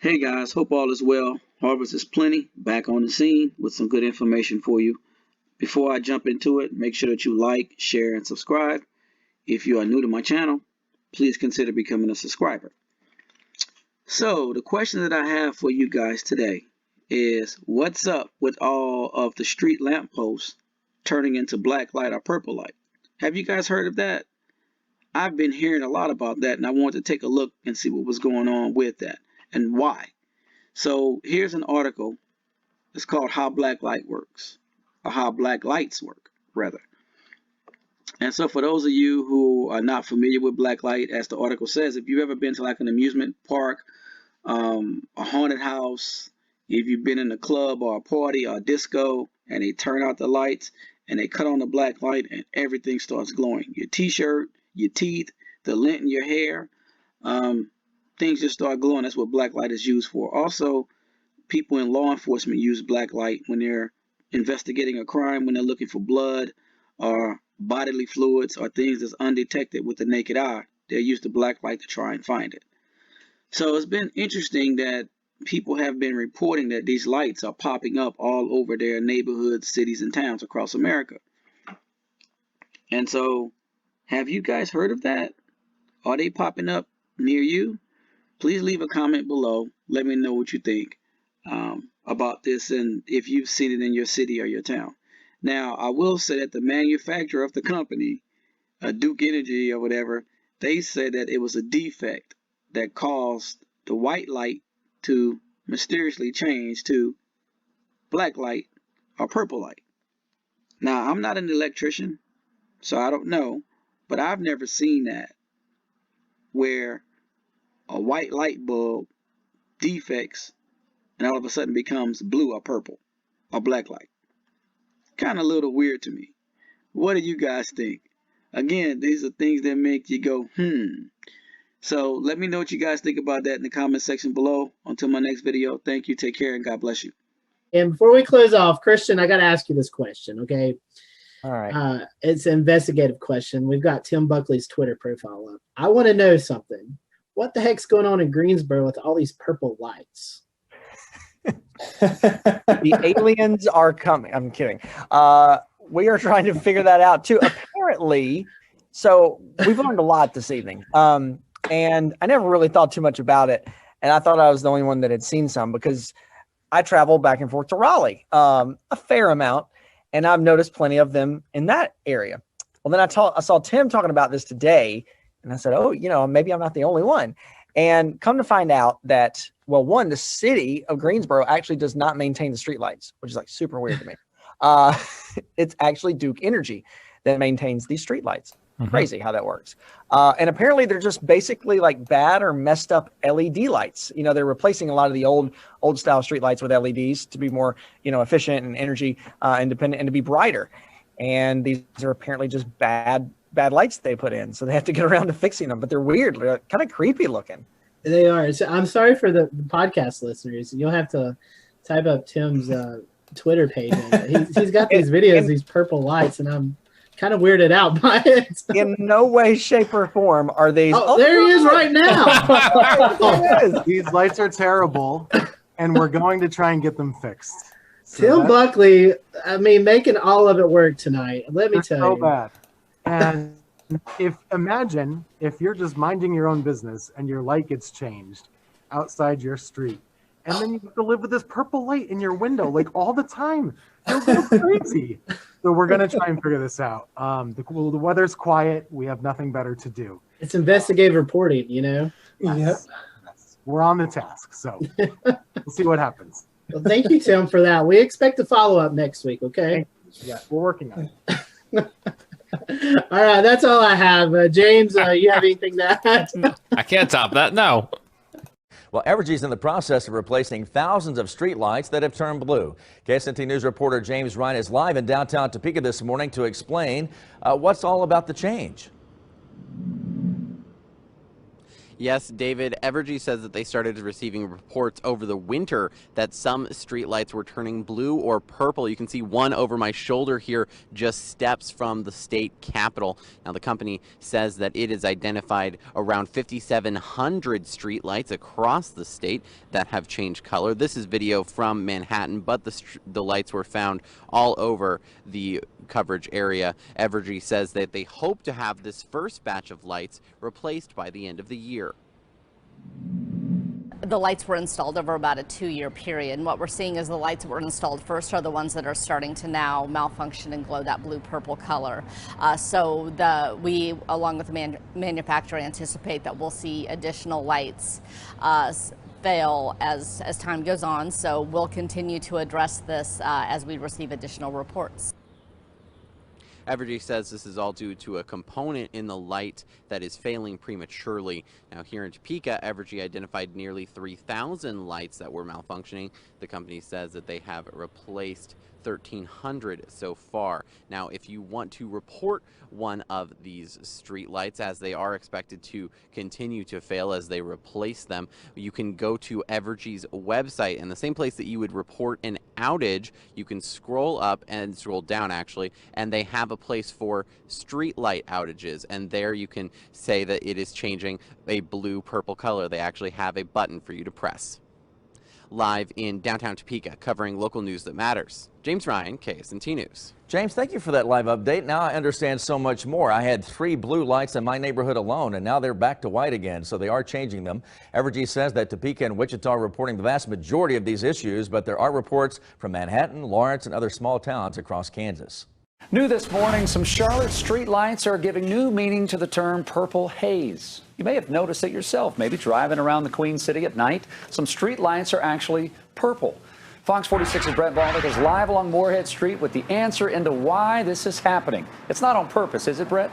Hey guys, hope all is well. Harvest is plenty, back on the scene with some good information for you. Before I jump into it, make sure that you like, share, and subscribe. If you are new to my channel, please consider becoming a subscriber. So, the question that I have for you guys today is what's up with all of the street lamp posts turning into black light or purple light? Have you guys heard of that? I've been hearing a lot about that, and I wanted to take a look and see what was going on with that and why. So here's an article. It's called How Black Light Works, or How Black Lights Work, rather. And so for those of you who are not familiar with black light, as the article says, if you've ever been to like an amusement park, a haunted house, if you've been in a club or a party or a disco, and they turn out the lights and they cut on the black light and everything starts glowing. Your t-shirt, your teeth, the lint in your hair, things just start glowing. That's what black light is used for. Also, people in law enforcement use black light when they're investigating a crime, when they're looking for blood or bodily fluids or things that's undetected with the naked eye. They use the black light to try and find it. So it's been interesting that people have been reporting that these lights are popping up all over their neighborhoods, cities, and towns across America. And so, have you guys heard of that? Are they popping up near you? Please leave a comment below. Let me know what you think about this and if you've seen it in your city or your town. Now, I will say that the manufacturer of the company, Duke Energy or whatever, they said that it was a defect that caused the white light to mysteriously change to black light or purple light. Now, I'm not an electrician, so I don't know, but I've never seen that where a white light bulb defects and all of a sudden becomes blue or purple or black light. Kind of a little weird to me. What do you guys think? Again, these are things that make you go, So let me know what you guys think about that in the comment section below. Until my next video, thank you, take care, and God bless you. And before we close off, Christian, I got to ask you this question, okay? All right. It's an investigative question. We've got Tim Buckley's Twitter profile up. I want to know something. What the heck's going on in Greensboro with all these purple lights? The aliens are coming. I'm kidding. We are trying to figure that out too. Apparently, so we've learned a lot this evening. And I never really thought too much about it. And I thought I was the only one that had seen some because I travel back and forth to Raleigh a fair amount. And I've noticed plenty of them in that area. Well, then I saw Tim talking about this today. And I said, oh, maybe I'm not the only one. And come to find out that, well, one, the city of Greensboro actually does not maintain the streetlights, which is like super weird to me. It's actually Duke Energy that maintains these streetlights. Crazy how that works. And apparently they're just basically like bad or messed up LED lights. They're replacing a lot of the old style streetlights with LEDs to be more, efficient and energy independent and to be brighter. And these are apparently just bad lights they put in. So they have to get around to fixing them, but they're weird. They're kind of creepy looking. They are. So I'm sorry for the podcast listeners. You'll have to type up Tim's Twitter page. He's got these videos, these purple lights, and I'm kind of weirded out by it. In no way, shape, or form are these. Oh, there he is right now. These lights are terrible, and we're going to try and get them fixed. Tim Buckley, making all of it work tonight. Let me tell you. So bad. And imagine if you're just minding your own business and your light gets changed outside your street, and then you have to live with this purple light in your window like all the time. You'll go crazy. So we're gonna try and figure this out. The weather's quiet. We have nothing better to do. It's investigative reporting, Yes. Yep. We're on the task, so we'll see what happens. Well, thank you, Tim, for that. We expect to follow up next week. Okay. Yeah, we're working on it. All right, that's all I have. James, you have anything to add? I can't top that. No. Well, Evergy is in the process of replacing thousands of streetlights that have turned blue. KSNT News reporter James Ryan is live in downtown Topeka this morning to explain what's all about the change. Yes, David, Evergy says that they started receiving reports over the winter that some streetlights were turning blue or purple. You can see one over my shoulder here, just steps from the state capitol. Now, the company says that it has identified around 5,700 streetlights across the state that have changed color. This is video from Manhattan, but the lights were found all over the coverage area. Evergy says that they hope to have this first batch of lights replaced by the end of the year. The lights were installed over about a 2-year period, and what we're seeing is the lights that were installed first are the ones that are starting to now malfunction and glow that blue-purple color. We, along with the manufacturer, anticipate that we'll see additional lights fail as time goes on, so we'll continue to address this as we receive additional reports. Evergy says this is all due to a component in the light that is failing prematurely. Now, here in Topeka, Evergy identified nearly 3,000 lights that were malfunctioning. The company says that they have replaced 1,300 so far. Now, if you want to report one of these street lights, as they are expected to continue to fail as they replace them, you can go to Evergy's website, and the same place that you would report an outage, you can scroll up and scroll down actually, and they have a place for street light outages, and there you can say that it is changing a blue-purple color. They actually have a button for you to press. Live in downtown Topeka, covering local news that matters. James Ryan, KSNT News. James, thank you for that live update. Now I understand so much more. I had 3 blue lights in my neighborhood alone, and now they're back to white again, so they are changing them. Evergy says that Topeka and Wichita are reporting the vast majority of these issues, but there are reports from Manhattan, Lawrence, and other small towns across Kansas. New this morning, some Charlotte streetlights are giving new meaning to the term purple haze. You may have noticed it yourself, maybe driving around the Queen City at night. Some streetlights are actually purple. Fox 46's Brett Baldick is live along Moorhead Street with the answer into why this is happening. It's not on purpose, is it, Brett?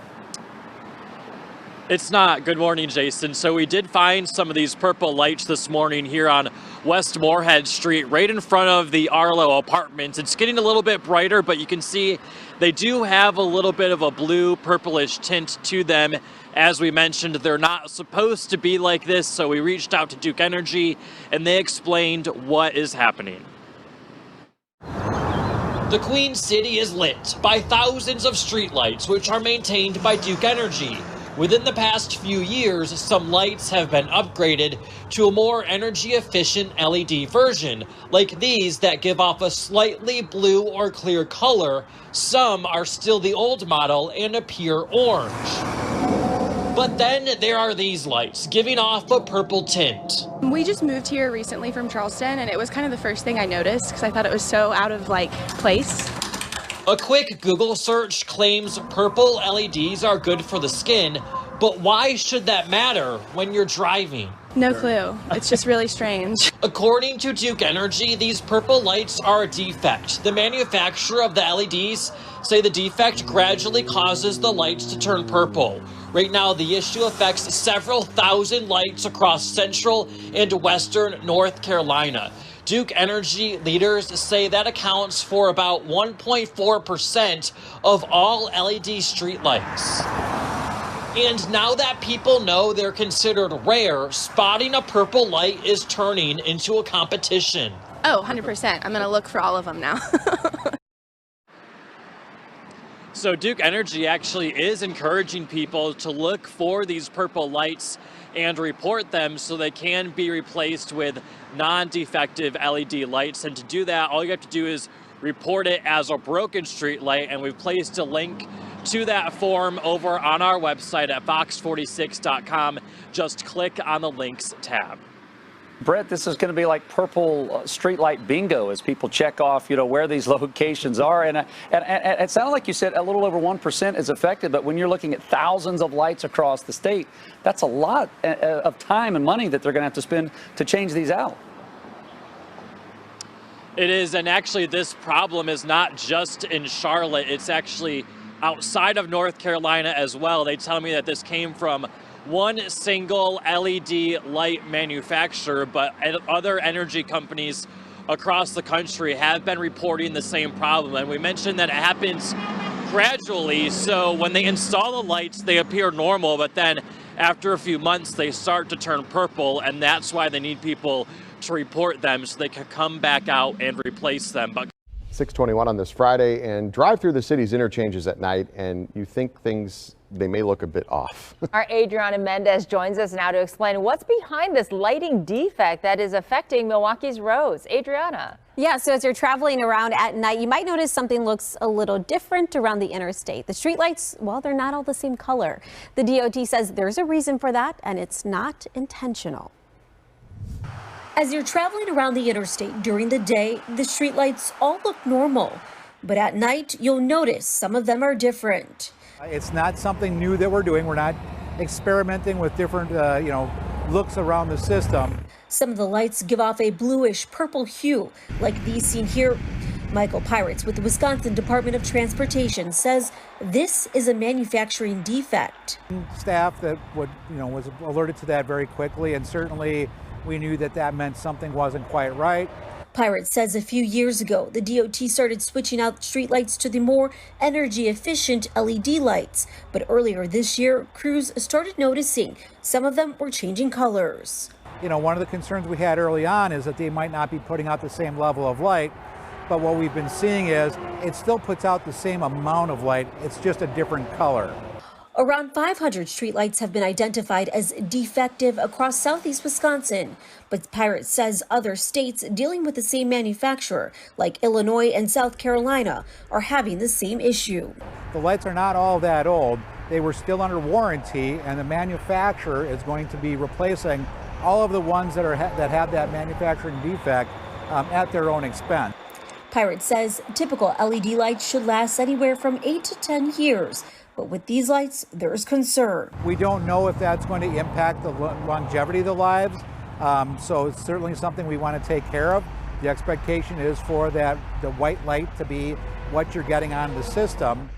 It's not. Good morning, Jason. So we did find some of these purple lights this morning here on West Moorhead Street, right in front of the Arlo Apartments. It's getting a little bit brighter, but you can see they do have a little bit of a blue purplish tint to them. As we mentioned, they're not supposed to be like this, so we reached out to Duke Energy and they explained what is happening. The Queen City is lit by thousands of streetlights, which are maintained by Duke Energy. Within the past few years, some lights have been upgraded to a more energy-efficient LED version, like these that give off a slightly blue or clear color. Some are still the old model and appear orange. But then there are these lights, giving off a purple tint. We just moved here recently from Charleston, and it was kind of the first thing I noticed because I thought it was so out of place. A quick Google search claims purple LEDs are good for the skin, but why should that matter when you're driving? No clue. It's just really strange. According to Duke Energy, these purple lights are a defect. The manufacturer of the LEDs say the defect gradually causes the lights to turn purple. Right now, the issue affects several thousand lights across central and western North Carolina. Duke Energy leaders say that accounts for about 1.4% of all LED streetlights. And now that people know they're considered rare, spotting a purple light is turning into a competition. Oh, 100%. I'm going to look for all of them now. So Duke Energy actually is encouraging people to look for these purple lights and report them so they can be replaced with non-defective LED lights. And to do that, all you have to do is report it as a broken street light, and we've placed a link to that form over on our website at fox46.com. Just click on the links tab. Brett, this is going to be like purple streetlight bingo as people check off, where these locations are. And it sounded like you said a little over 1% is affected, but when you're looking at thousands of lights across the state, that's a lot of time and money that they're going to have to spend to change these out. It is, and actually this problem is not just in Charlotte, it's actually outside of North Carolina as well. They tell me that this came from one single LED light manufacturer, but other energy companies across the country have been reporting the same problem. And we mentioned that it happens gradually, so when they install the lights, they appear normal, but then after a few months, they start to turn purple, and that's why they need people to report them so they can come back out and replace them. But 6:21 on this Friday, and drive through the city's interchanges at night and you think they may look a bit off. Our Adriana Mendez joins us now to explain what's behind this lighting defect that is affecting Milwaukee's roads. Adriana. Yeah, so as you're traveling around at night, you might notice something looks a little different around the interstate. The streetlights, well, they're not all the same color. The DOT says there's a reason for that, and it's not intentional. As you're traveling around the interstate during the day, the streetlights all look normal. But at night, you'll notice some of them are different. It's not something new that we're doing. We're not experimenting with different, looks around the system. Some of the lights give off a bluish purple hue, like these seen here. Michael Pirates with the Wisconsin Department of Transportation says this is a manufacturing defect. Staff that was alerted to that very quickly, and certainly we knew that meant something wasn't quite right. Pirates says a few years ago, the DOT started switching out streetlights to the more energy-efficient LED lights. But earlier this year, crews started noticing some of them were changing colors. One of the concerns we had early on is that they might not be putting out the same level of light. But what we've been seeing is it still puts out the same amount of light. It's just a different color. Around 500 streetlights have been identified as defective across southeast Wisconsin. But Pirates says other states dealing with the same manufacturer, like Illinois and South Carolina, are having the same issue. The lights are not all that old. They were still under warranty, and the manufacturer is going to be replacing all of the ones that have that manufacturing defect at their own expense. Pirates says typical LED lights should last anywhere from 8 to 10 years. But with these lights, there's concern. We don't know if that's going to impact the longevity of the lives. So it's certainly something we want to take care of. The expectation is for the white light to be what you're getting on the system.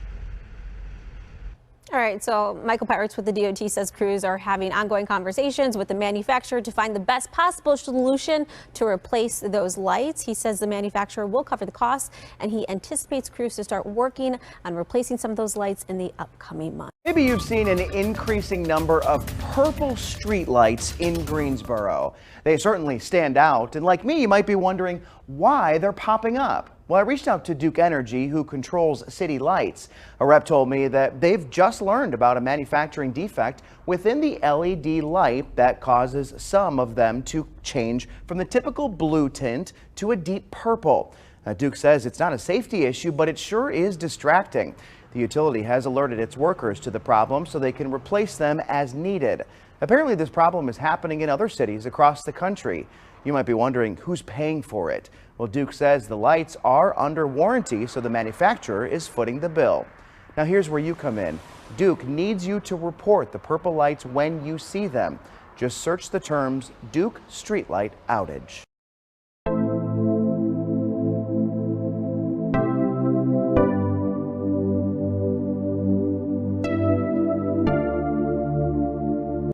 All right, so Michael Pirates with the DOT says crews are having ongoing conversations with the manufacturer to find the best possible solution to replace those lights. He says the manufacturer will cover the costs, and he anticipates crews to start working on replacing some of those lights in the upcoming months. Maybe you've seen an increasing number of purple street lights in Greensboro. They certainly stand out, and like me, you might be wondering why they're popping up. Well, I reached out to Duke Energy, who controls city lights. A rep told me that they've just learned about a manufacturing defect within the LED light that causes some of them to change from the typical blue tint to a deep purple. Duke says it's not a safety issue, but it sure is distracting. The utility has alerted its workers to the problem so they can replace them as needed. Apparently, this problem is happening in other cities across the country. You might be wondering who's paying for it. Well, Duke says the lights are under warranty, so the manufacturer is footing the bill. Now here's where you come in. Duke needs you to report the purple lights when you see them. Just search the terms Duke Streetlight Outage.